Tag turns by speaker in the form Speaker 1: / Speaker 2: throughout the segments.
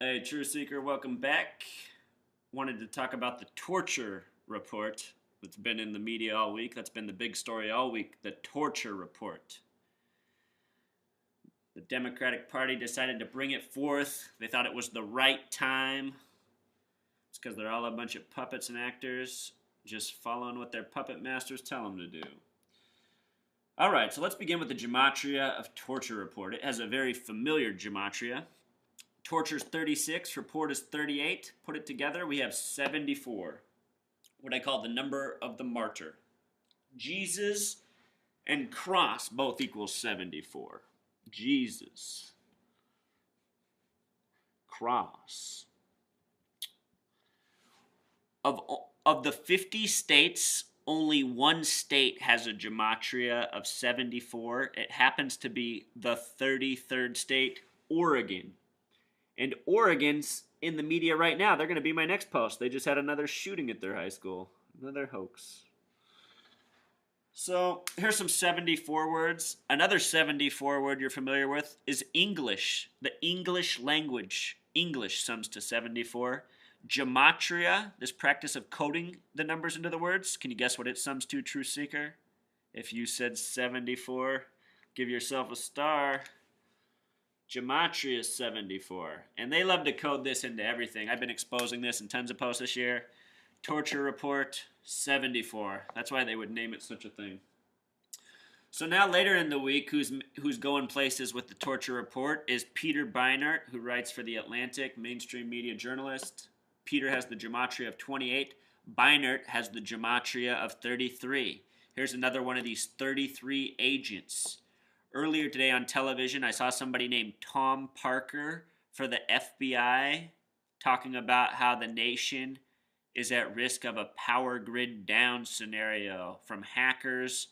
Speaker 1: Hey, Truth Seeker, welcome back. Wanted to talk about the torture report that's been in the media all week. That's been the big story all week, the torture report. The Democratic Party decided to bring it forth. They thought it was the right time. It's because they're all a bunch of puppets and actors just following what their puppet masters tell them to do. All right, so let's begin with the gematria of torture report. It has a very familiar gematria. Torture's 36, report is 38. Put it together, we have 74. What I call the number of the martyr. Jesus and cross both equals 74. Jesus. Cross. Of the 50 states, only one state has a gematria of 74. It happens to be the 33rd state, Oregon. And Oregon's in the media right now. They're going to be my next post. They just had another shooting at their high school. Another hoax. So here's some 74 words. Another 74 word you're familiar with is English. The English language. English sums to 74. Gematria, this practice of coding the numbers into the words. Can you guess what it sums to, Truth Seeker? If you said 74, give yourself a star. Gematria is 74. And they love to code this into everything. I've been exposing this in tons of posts this year. Torture report, 74. That's why they would name it such a thing. So now later in the week, who's going places with the torture report is Peter Beinart, who writes for The Atlantic, mainstream media journalist. Peter has the gematria of 28. Beinart has the gematria of 33. Here's another one of these 33 agents. Earlier today on television, I saw somebody named Tom Parker for the FBI talking about how the nation is at risk of a power grid down scenario, from hackers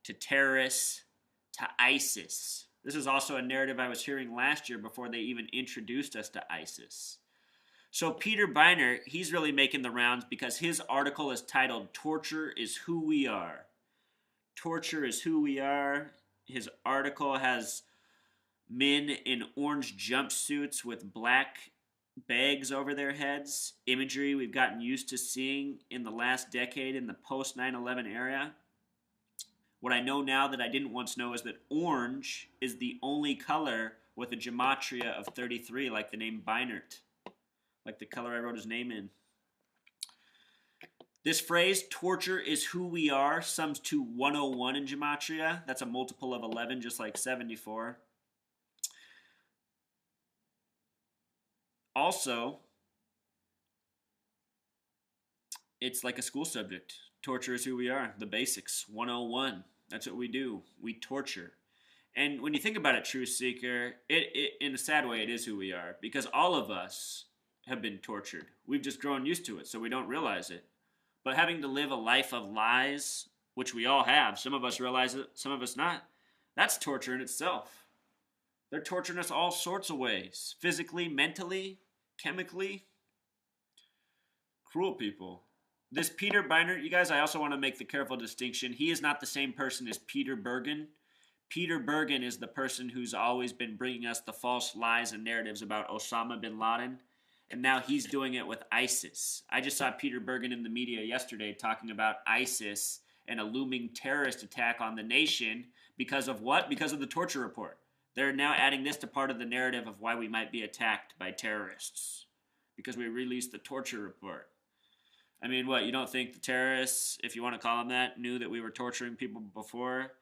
Speaker 1: to terrorists to ISIS. This is also a narrative I was hearing last year before they even introduced us to ISIS. So Peter Beinart, he's really making the rounds because his article is titled, "Torture is Who We Are." Torture is who we are. His article has men in orange jumpsuits with black bags over their heads, imagery we've gotten used to seeing in the last decade in the post 9/11 era. What I know now that I didn't once know is that orange is the only color with a gematria of 33, like the name Beinart, like the color I wrote his name in. This phrase, torture is who we are, sums to 101 in gematria. That's a multiple of 11, just like 74. Also, it's like a school subject. Torture is who we are, the basics, 101. That's what we do. We torture. And when you think about it, Truth Seeker, it in a sad way, it is who we are. Because all of us have been tortured. We've just grown used to it, so we don't realize it. But having to live a life of lies, which we all have, some of us realize it, some of us not, that's torture in itself. They're torturing us all sorts of ways. Physically, mentally, chemically. Cruel people. This Peter Beinart, you guys, I also want to make the careful distinction. He is not the same person as Peter Bergen. Peter Bergen is the person who's always been bringing us the false lies and narratives about Osama bin Laden. And now he's doing it with ISIS. I just saw Peter Bergen in the media yesterday talking about ISIS and a looming terrorist attack on the nation because of what? Because of the torture report. They're now adding this to part of the narrative of why we might be attacked by terrorists. Because we released the torture report. I mean, what, you don't think the terrorists, if you want to call them that, knew that we were torturing people before?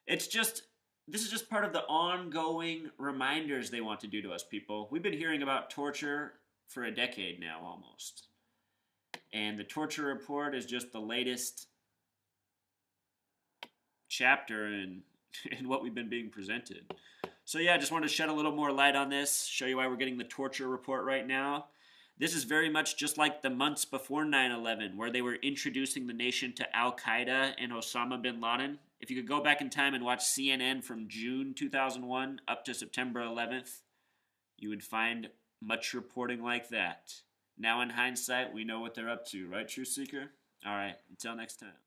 Speaker 1: This is just part of the ongoing reminders they want to do to us, people. We've been hearing about torture for a decade now, almost. And the torture report is just the latest chapter in what we've been being presented. So yeah, I just wanted to shed a little more light on this, show you why we're getting the torture report right now. This is very much just like the months before 9/11, where they were introducing the nation to Al-Qaeda and Osama bin Laden. If you could go back in time and watch CNN from June 2001 up to September 11th, you would find much reporting like that. Now in hindsight, we know what they're up to, right, Truth Seeker? All right, until next time.